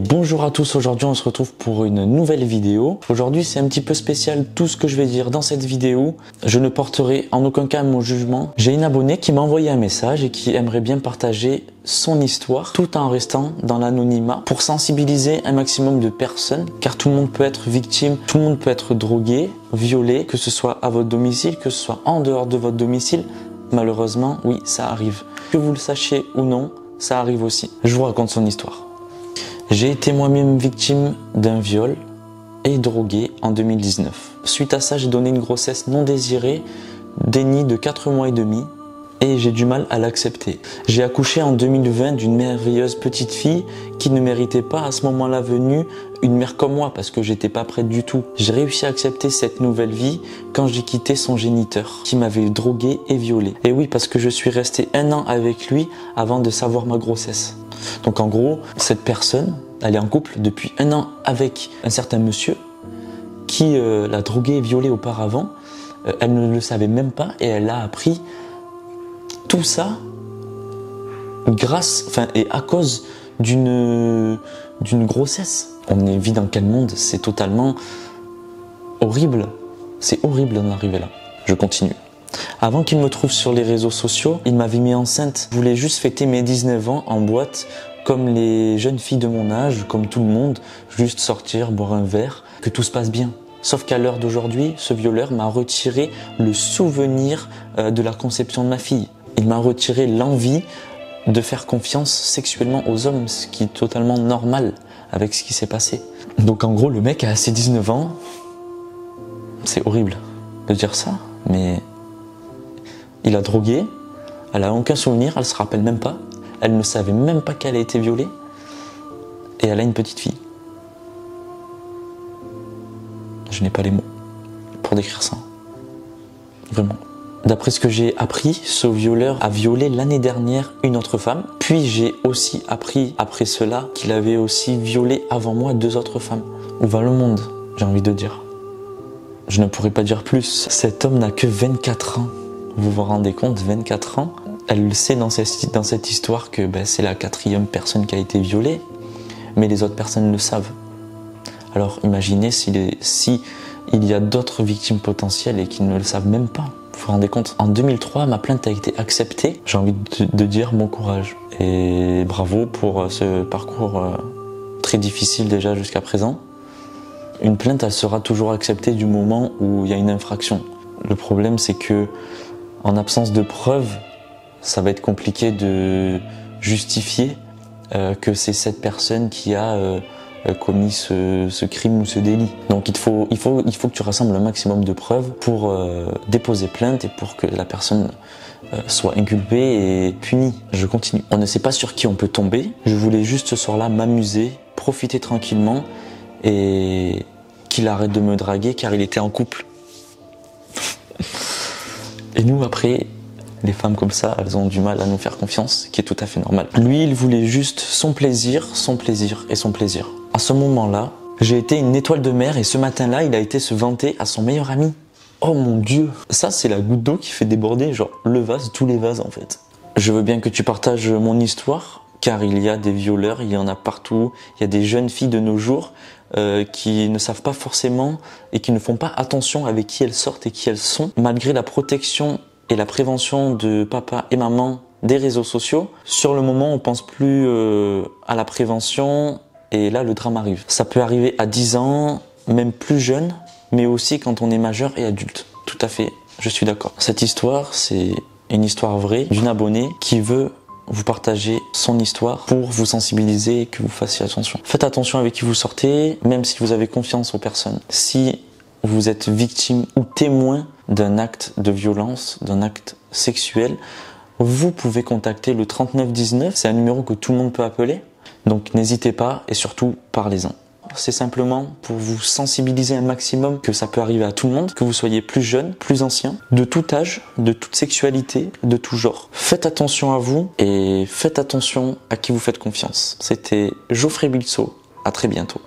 Bonjour à tous, aujourd'hui on se retrouve pour une nouvelle vidéo. Aujourd'hui c'est un petit peu spécial tout ce que je vais dire dans cette vidéo. Je ne porterai en aucun cas mon jugement. J'ai une abonnée qui m'a envoyé un message et qui aimerait bien partager son histoire tout en restant dans l'anonymat pour sensibiliser un maximum de personnes car tout le monde peut être victime, tout le monde peut être drogué, violé, que ce soit à votre domicile, que ce soit en dehors de votre domicile. Malheureusement, oui, ça arrive. Que vous le sachiez ou non, ça arrive aussi. Je vous raconte son histoire. J'ai été moi-même victime d'un viol et drogué en 2019. Suite à ça, j'ai donné une grossesse non désirée, déni de 4 mois et demi, et j'ai du mal à l'accepter. J'ai accouché en 2020 d'une merveilleuse petite fille qui ne méritait pas à ce moment-là venue une mère comme moi parce que j'étais pas prête du tout. J'ai réussi à accepter cette nouvelle vie quand j'ai quitté son géniteur qui m'avait drogué et violé. Et oui, parce que je suis resté 1 an avec lui avant de savoir ma grossesse. Donc en gros, cette personne, elle est en couple depuis 1 an avec un certain monsieur qui l'a drogué et violé auparavant. Elle ne le savait même pas et elle a appris tout ça et à cause d'une grossesse. On vit dans quel monde? C'est totalement horrible. C'est horrible d'en arriver là. Je continue. Avant qu'il me trouve sur les réseaux sociaux, il m'avait mis enceinte. Je voulais juste fêter mes 19 ans en boîte, comme les jeunes filles de mon âge, comme tout le monde, juste sortir, boire un verre, que tout se passe bien. Sauf qu'à l'heure d'aujourd'hui, ce violeur m'a retiré le souvenir de la conception de ma fille. Il m'a retiré l'envie de faire confiance sexuellement aux hommes, ce qui est totalement normal avec ce qui s'est passé. Donc en gros, le mec a ses 19 ans, c'est horrible de dire ça, mais il a drogué, elle a aucun souvenir, elle se rappelle même pas, elle ne savait même pas qu'elle a été violée, et elle a une petite fille. Je n'ai pas les mots pour décrire ça, vraiment. D'après ce que j'ai appris, ce violeur a violé l'année dernière une autre femme. Puis j'ai aussi appris après cela qu'il avait aussi violé avant moi 2 autres femmes. Où va le monde, j'ai envie de dire. Je ne pourrais pas dire plus. Cet homme n'a que 24 ans. Vous vous rendez compte, 24 ans. Elle le sait dans cette histoire que c'est la 4e personne qui a été violée. Mais les autres personnes le savent. Alors imaginez si il y a d'autres victimes potentielles et qui ne le savent même pas. Vous vous rendez compte? En 2003, ma plainte a été acceptée. J'ai envie de dire bon courage et bravo pour ce parcours très difficile déjà jusqu'à présent. Une plainte, elle sera toujours acceptée du moment où il y a une infraction. Le problème, c'est que en absence de preuves, ça va être compliqué de justifier que c'est cette personne qui a commis ce crime ou ce délit. Donc il faut que tu rassembles un maximum de preuves pour déposer plainte et pour que la personne soit inculpée et punie. Je continue. On ne sait pas sur qui on peut tomber. Je voulais juste ce soir-là m'amuser, profiter tranquillement et qu'il arrête de me draguer car il était en couple. Et nous après, les femmes comme ça, elles ont du mal à nous faire confiance, ce qui est tout à fait normal. Lui, il voulait juste son plaisir et son plaisir. À ce moment-là, j'ai été une étoile de mer et ce matin-là, il a été se vanter à son meilleur ami. Oh mon Dieu! Ça, c'est la goutte d'eau qui fait déborder genre le vase, tous les vases en fait. Je veux bien que tu partages mon histoire, car il y a des violeurs, il y en a partout. Il y a des jeunes filles de nos jours qui ne savent pas forcément et qui ne font pas attention avec qui elles sortent et qui elles sont. Malgré la protection et la prévention de papa et maman des réseaux sociaux, sur le moment, on pense plus à la prévention. Et là, le drame arrive. Ça peut arriver à 10 ans, même plus jeune, mais aussi quand on est majeur et adulte. Tout à fait, je suis d'accord. Cette histoire, c'est une histoire vraie d'une abonnée qui veut vous partager son histoire pour vous sensibiliser et que vous fassiez attention. Faites attention avec qui vous sortez, même si vous avez confiance aux personnes. Si vous êtes victime ou témoin d'un acte de violence, d'un acte sexuel, vous pouvez contacter le 3919. C'est un numéro que tout le monde peut appeler. Donc n'hésitez pas et surtout parlez-en. C'est simplement pour vous sensibiliser un maximum que ça peut arriver à tout le monde, que vous soyez plus jeune, plus ancien, de tout âge, de toute sexualité, de tout genre. Faites attention à vous et faites attention à qui vous faites confiance. C'était Geoffrey Bilso, à très bientôt.